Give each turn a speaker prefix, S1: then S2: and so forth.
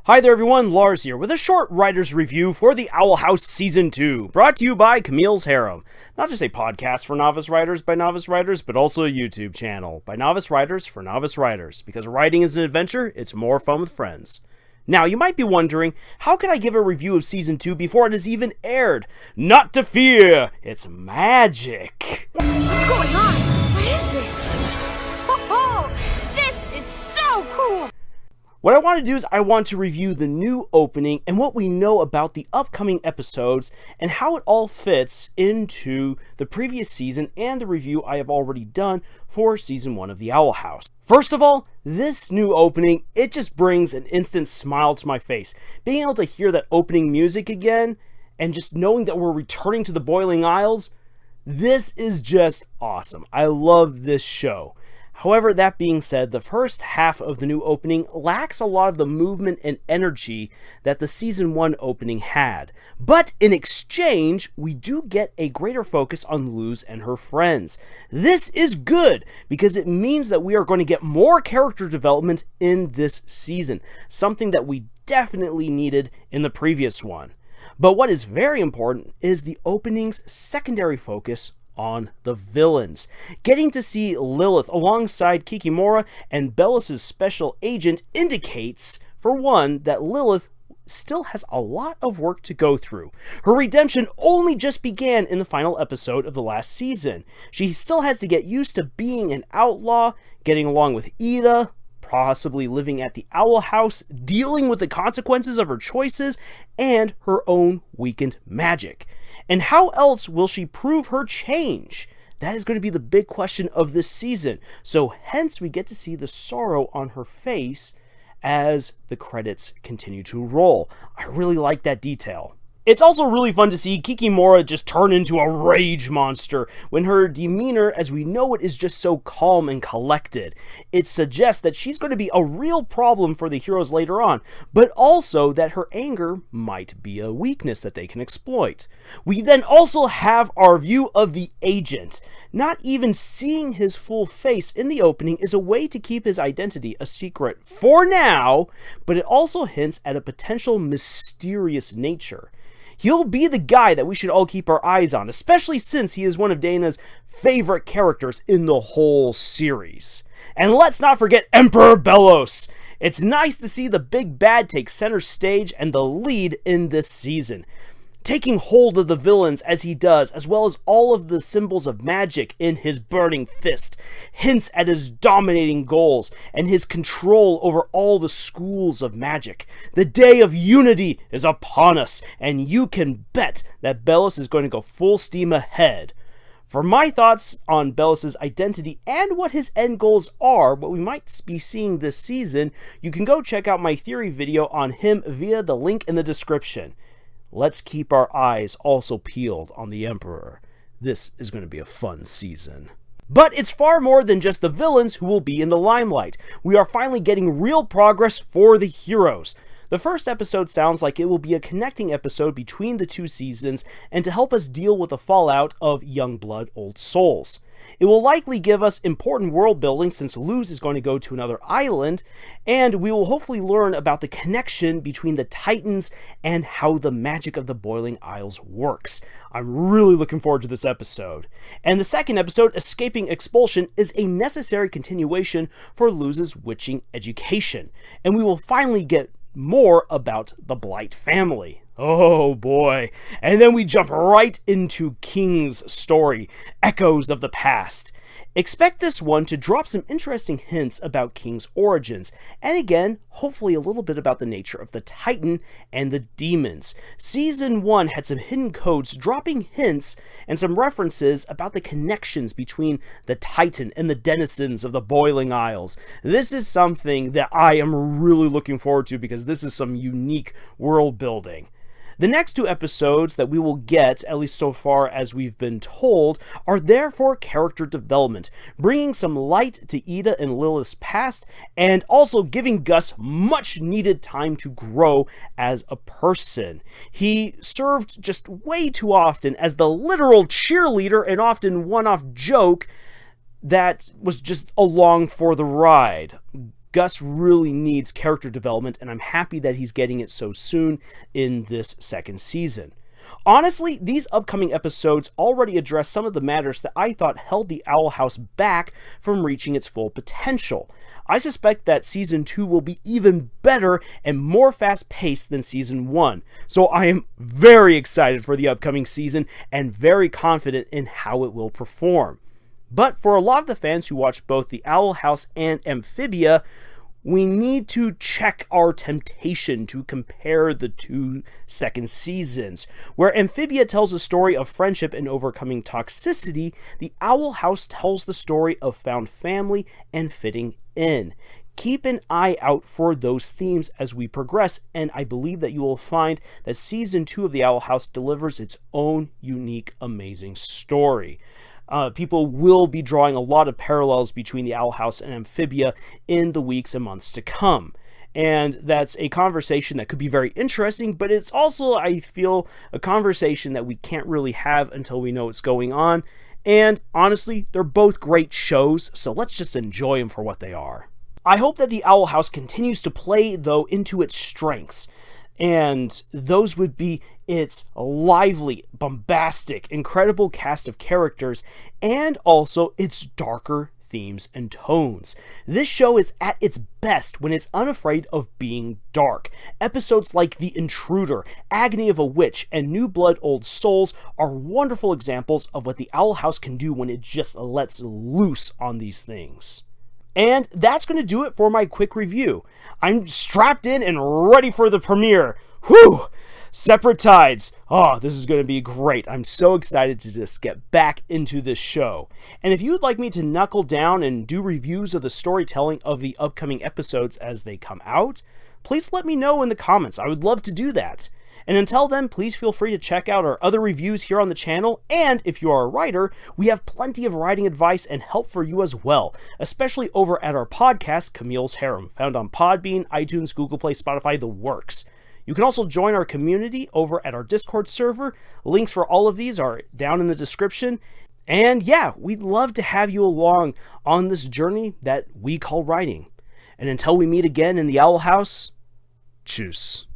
S1: Hi there everyone, Lars here with a short writer's review for The Owl House Season 2, brought to you by Camille's Harem. Not just a podcast for novice writers by novice writers, but also a YouTube channel by novice writers for novice writers. Because writing is an adventure, it's more fun with friends. Now, you might be wondering, how can I give a review of Season 2 before it has even aired? Not to fear, it's magic!
S2: What's going on? What is this? Oh, this is so cool!
S1: What I want to do is I want to review the new opening and what we know about the upcoming episodes and how it all fits into the previous season and the review I have already done for Season 1 of The Owl House. First of all, this new opening, it just brings an instant smile to my face. Being able to hear that opening music again and just knowing that we're returning to the Boiling Isles, this is just awesome. I love this show. However, that being said, the first half of the new opening lacks a lot of the movement and energy that the Season 1 opening had. But in exchange, we do get a greater focus on Luz and her friends. This is good, because it means that we are going to get more character development in this season, something that we definitely needed in the previous one. But what is very important is the opening's secondary focus on the villains. Getting to see Lilith alongside Kikimora and Bellus's special agent indicates, for one, that Lilith still has a lot of work to go through. Her redemption only just began in the final episode of the last season. She still has to get used to being an outlaw, getting along with Ida, possibly living at the Owl House, dealing with the consequences of her choices, and her own weakened magic. And how else will she prove her change? That is going to be the big question of this season. So hence we get to see the sorrow on her face as the credits continue to roll. I really like that detail. It's also really fun to see Kikimora just turn into a rage monster when her demeanor, as we know it, is just so calm and collected. It suggests that she's going to be a real problem for the heroes later on, but also that her anger might be a weakness that they can exploit. We then also have our view of the agent. Not even seeing his full face in the opening is a way to keep his identity a secret for now, but it also hints at a potential mysterious nature. He'll be the guy that we should all keep our eyes on, especially since he is one of Dana's favorite characters in the whole series. And let's not forget Emperor Bellos. It's nice to see the big bad take center stage and the lead in this season, taking hold of the villains as he does, as well as all of the symbols of magic in his burning fist, hints at his dominating goals and his control over all the schools of magic. The day of unity is upon us, and you can bet that Bellos is going to go full steam ahead. For my thoughts on Bellos' identity and what his end goals are, what we might be seeing this season, you can go check out my theory video on him via the link in the description. Let's keep our eyes also peeled on the Emperor. This is going to be a fun season. But it's far more than just the villains who will be in the limelight. We are finally getting real progress for the heroes. The first episode sounds like it will be a connecting episode between the two seasons and to help us deal with the fallout of Young Blood, Old Souls. It will likely give us important world building since Luz is going to go to another island, and we will hopefully learn about the connection between the Titans and how the magic of the Boiling Isles works. I'm really looking forward to this episode. And the second episode, Escaping Expulsion, is a necessary continuation for Luz's witching education, and we will finally get more about the Blight family. Oh boy. And then we jump right into King's story, Echoes of the Past. Expect this one to drop some interesting hints about King's origins, and again, hopefully a little bit about the nature of the Titan and the demons. Season 1 had some hidden codes dropping hints and some references about the connections between the Titan and the denizens of the Boiling Isles. This is something that I am really looking forward to because this is some unique world building. The next two episodes that we will get, at least so far as we've been told, are there for character development, bringing some light to Ida and Lilith's past, and also giving Gus much needed time to grow as a person. He served just way too often as the literal cheerleader and often one-off joke that was just along for the ride. Gus really needs character development, and I'm happy that he's getting it so soon in this second season. Honestly, these upcoming episodes already address some of the matters that I thought held the Owl House back from reaching its full potential. I suspect that Season 2 will be even better and more fast-paced than Season 1, so I am very excited for the upcoming season and very confident in how it will perform. But for a lot of the fans who watch both the Owl House and Amphibia, we need to check our temptation to compare the two second seasons. Where Amphibia tells a story of friendship and overcoming toxicity, the Owl House tells the story of found family and fitting in. Keep an eye out for those themes as we progress, and I believe that you will find that Season 2 of the Owl House delivers its own unique, amazing story. People will be drawing a lot of parallels between the Owl House and Amphibia in the weeks and months to come. And that's a conversation that could be very interesting, but it's also, I feel, a conversation that we can't really have until we know what's going on. And honestly, they're both great shows, so let's just enjoy them for what they are. I hope that the Owl House continues to play, though, into its strengths. And those would be its lively, bombastic, incredible cast of characters, and also its darker themes and tones. This show is at its best when it's unafraid of being dark. Episodes like The Intruder, Agony of a Witch, and New Blood Old Souls are wonderful examples of what the Owl House can do when it just lets loose on these things. And that's going to do it for my quick review. I'm strapped in and ready for the premiere. Whew! Separate Tides. Oh, this is going to be great. I'm so excited to just get back into this show. And if you would like me to knuckle down and do reviews of the storytelling of the upcoming episodes as they come out, please let me know in the comments. I would love to do that. And until then, please feel free to check out our other reviews here on the channel, and if you are a writer, we have plenty of writing advice and help for you as well, especially over at our podcast, Camille's Harem, found on Podbean, iTunes, Google Play, Spotify, the works. You can also join our community over at our Discord server. Links for all of these are down in the description. And yeah, we'd love to have you along on this journey that we call writing. And until we meet again in the Owl House, tschüss.